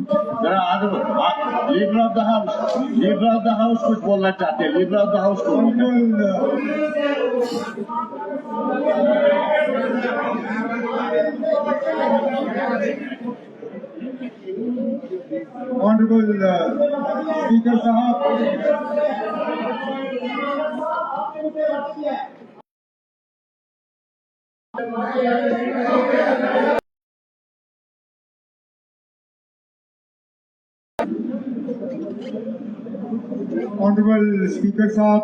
जरा आगे leader of the house कुछ बोलना चाहते हैं। लीडर ऑफ द हाउस को ऑनरेबल स्पीकर साहब, ऑनरेबल स्पीकर साहब,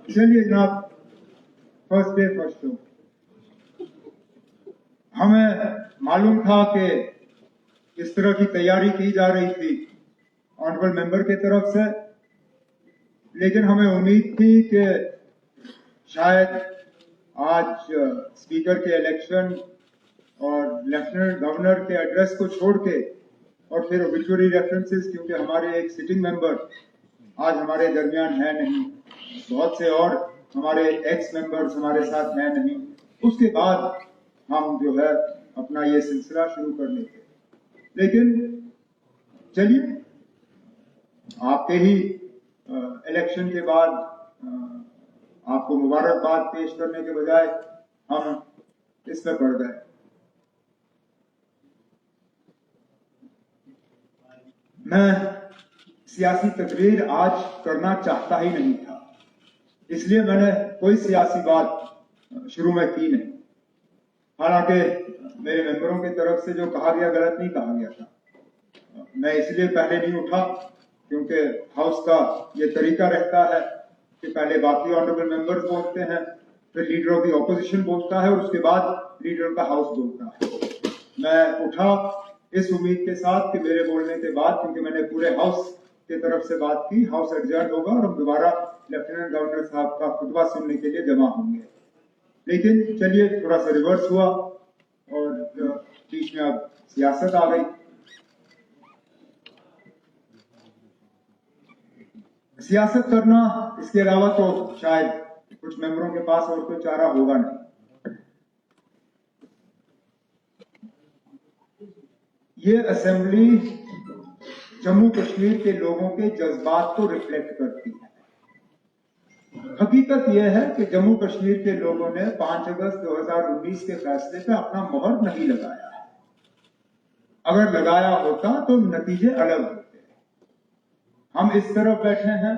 चलिए जनाब, फर्स्ट डे फर्स्ट शो। हमें मालूम था कि इस तरह की तैयारी की जा रही थी ऑनरेबल मेंबर की तरफ से, लेकिन हमें उम्मीद थी कि शायद आज स्पीकर के इलेक्शन और लेफ्टिनेंट गवर्नर के एड्रेस को छोड़ के और फिर ऑब्ituary रेफरेंसेस, क्योंकि हमारे एक सिटिंग मेंबर आज हमारे दरमियान है नहीं, बहुत से और हमारे एक्स मेंबर्स हमारे साथ हैं नहीं, उसके बाद हम जो है अपना ये सिलसिला शुरू कर लेते। लेकिन चलिए, आपके ही इलेक्शन के बाद आपको मुबारकबाद पेश करने के बजाय हम इसमें पड़ गए। मैं सियासी तकरीर आज करना चाहता ही नहीं था, इसलिए मैंने कोई सियासी बात शुरू में की नहीं। हालांकि मेरे मेंबरों की तरफ से जो कहा गया गलत नहीं कहा गया था, मैं इसलिए पहले नहीं उठा क्योंकि हाउस का ये तरीका रहता है कि पहले बाकी ऑनरेबल मेंबर्स बोलते हैं, फिर लीडर ऑफ द ऑपोजिशन बोलता है और उसके बाद लीडर का हाउस बोलता है। मैं उठा इस उम्मीद के साथ कि मेरे बोलने के बाद, क्योंकि मैंने पूरे हाउस की तरफ से बात की, हाउस एडजर्न होगा और हम दोबारा लेफ्टिनेंट गवर्नर साहब का खुतबा सुनने के लिए जमा होंगे। लेकिन चलिए, थोड़ा सा रिवर्स हुआ और बीच में अब सियासत आ गई। सियासत करना, इसके अलावा तो शायद कुछ मेंबरों के पास और कोई चारा होगा नहीं। ये असेंबली जम्मू कश्मीर के लोगों के जज्बात को रिफ्लेक्ट करती है। हकीकत यह है कि जम्मू कश्मीर के लोगों ने 5 अगस्त 2019 के फैसले पे अपना मोहर नहीं लगाया है। अगर लगाया होता तो नतीजे अलग होते। हम इस तरफ बैठे हैं,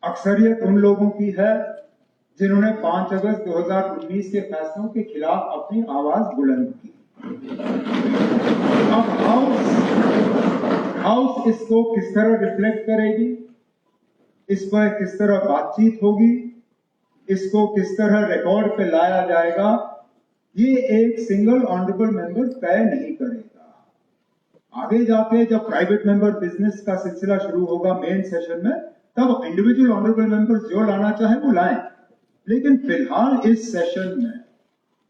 अक्सरियत उन लोगों की है जिन्होंने 5 अगस्त 2019 के फैसलों के खिलाफ अपनी आवाज बुलंद की। अब हाउस इसको किस तरह रिफ्लेक्ट करेगी, इस पर किस तरह बातचीत होगी, इसको किस तरह रिकॉर्ड पे लाया जाएगा, ये एक सिंगल ऑनरेबल मेंबर तय नहीं करेगा। आगे जाके जब प्राइवेट मेंबर बिजनेस का सिलसिला शुरू होगा मेन सेशन में, तब इंडिविजुअल ऑनरेबल मेंबर्स जो लाना चाहे वो लाएं। लेकिन फिलहाल इस सेशन में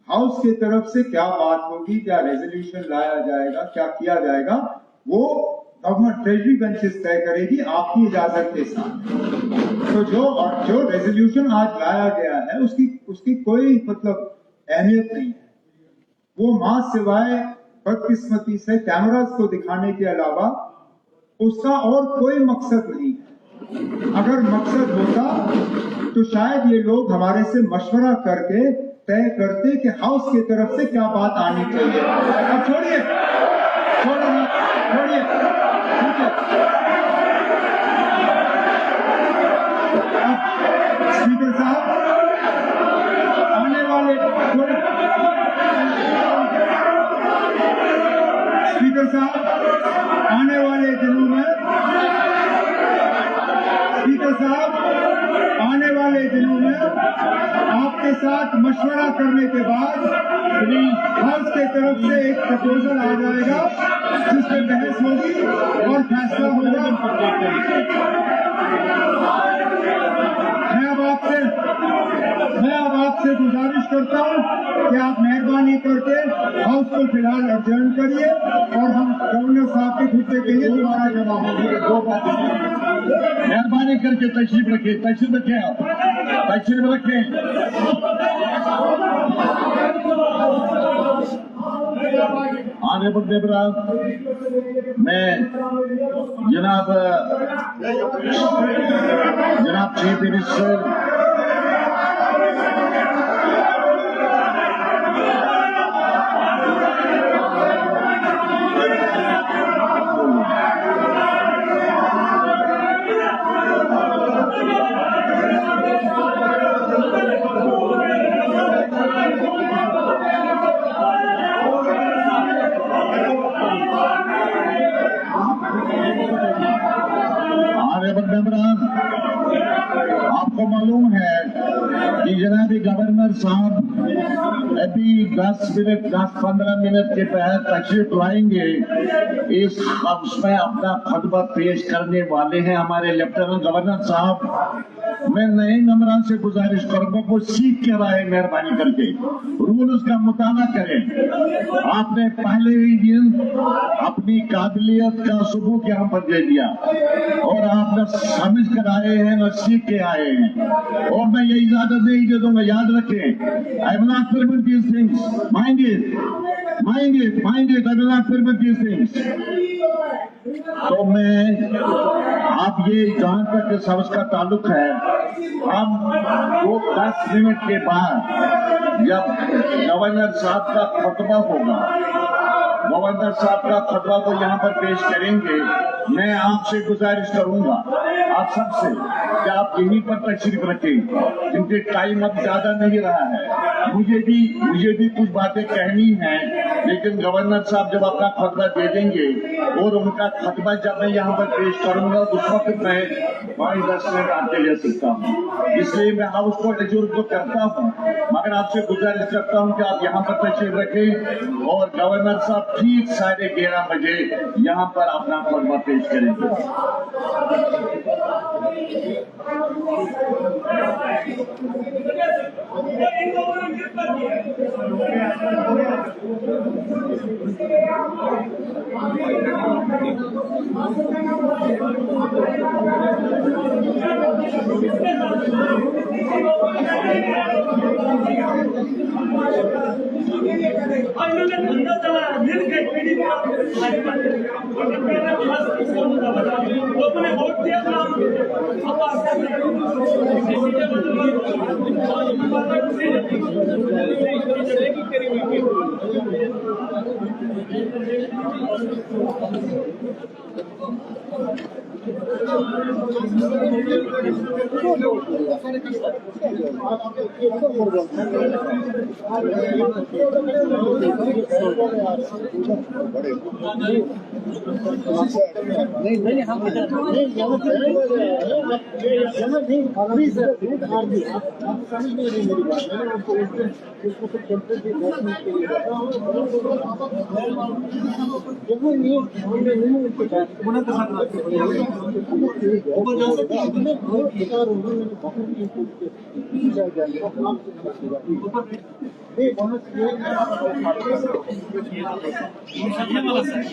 हाउस की तरफ से क्या बात होगी, क्या रेजोल्यूशन लाया जाएगा, क्या किया जाएगा, वो गवर्नमेंट ट्रेजरी बेंचेस तय करेगी आपकी इजाजत के साथ। तो जो रेजोल्यूशन आज लाया गया है उसकी कोई अहमियत नहीं है। वो मां सिवाय बदकिस्मती से कैमरास को दिखाने के अलावा उसका और कोई मकसद नहीं है। अगर मकसद होता तो शायद ये लोग हमारे से मशवरा करके तय करते कि हाउस की तरफ से क्या बात आनी चाहिए। अब छोड़िए, ठीक है। स्पीकर साहब, आने वाले दिनों में आपके साथ मशवरा करने के बाद हाउस की तरफ से एक प्रपोजल आ जाएगा जिसमें बहस होगी और फैसला होगा। मैं अब आपसे गुजारिश करता हूं कि आप मेहरबानी करके हाउस को फिलहाल एडजर्न करिए और हम गवर्नर साहब के खुतबे के लिए दोबारा जमा होंगे। मेहरबानी करके तशरीफ रखें आप, तशरीफ रखें। ऑनरेबल देवराज, मैं जनाब चीफ मिनिस्टर आपको मालूम है कि जनाब गवर्नर साहब अभी 10-15 मिनट के तहत तशरीफ लाएंगे। इस हाउस में अपना खुतबा पेश करने वाले हैं हमारे लेफ्टिनेंट गवर्नर साहब। मैं नए मेंबरान से गुजारिश करूंगा वो सीख के रहे, मेहरबानी करके रूल्स का मुताला करें। आपने पहले ही दिन अपनी काबिलियत का सबूत यहाँ पर दे दिया और आप न समझ कर आए हैं न सीख के आए हैं, और मैं ये इजाजत नहीं दे दूंगा। याद रखें, I will not permit these things, mind it, mind it, mind it, I will not permit these things. तो मैं आप ये जहां तक इस हाउस का ताल्लुक है, हम वो 10 मिनट के बाद जब गवर्नर साहब का खुतबा होगा, गवर्नर साहब का खुतबा को यहाँ पर पेश करेंगे। मैं आपसे गुजारिश करूंगा, आप सबसे, कि आप यहीं पर तशरीफ रखें, क्योंकि टाइम अब ज्यादा नहीं रहा है। मुझे भी कुछ बातें कहनी हैं, लेकिन गवर्नर साहब जब अपना खुतबा दे देंगे और उनका खुतबा जब मैं यहाँ पर पेश करूंगा, उस वक्त मैं 5-10 मिनट आपके ले सकता हूँ। इसलिए मैं हाउस को एज्यूर तो करता हूँ, मगर आपसे गुजारिश करता हूँ कि आप यहाँ पर तशरीफ रखें और गवर्नर साहब ठीक 11:30 बजे यहाँ पर अपना खुतबा पेश करेंगे।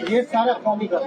ये सारा खाली कर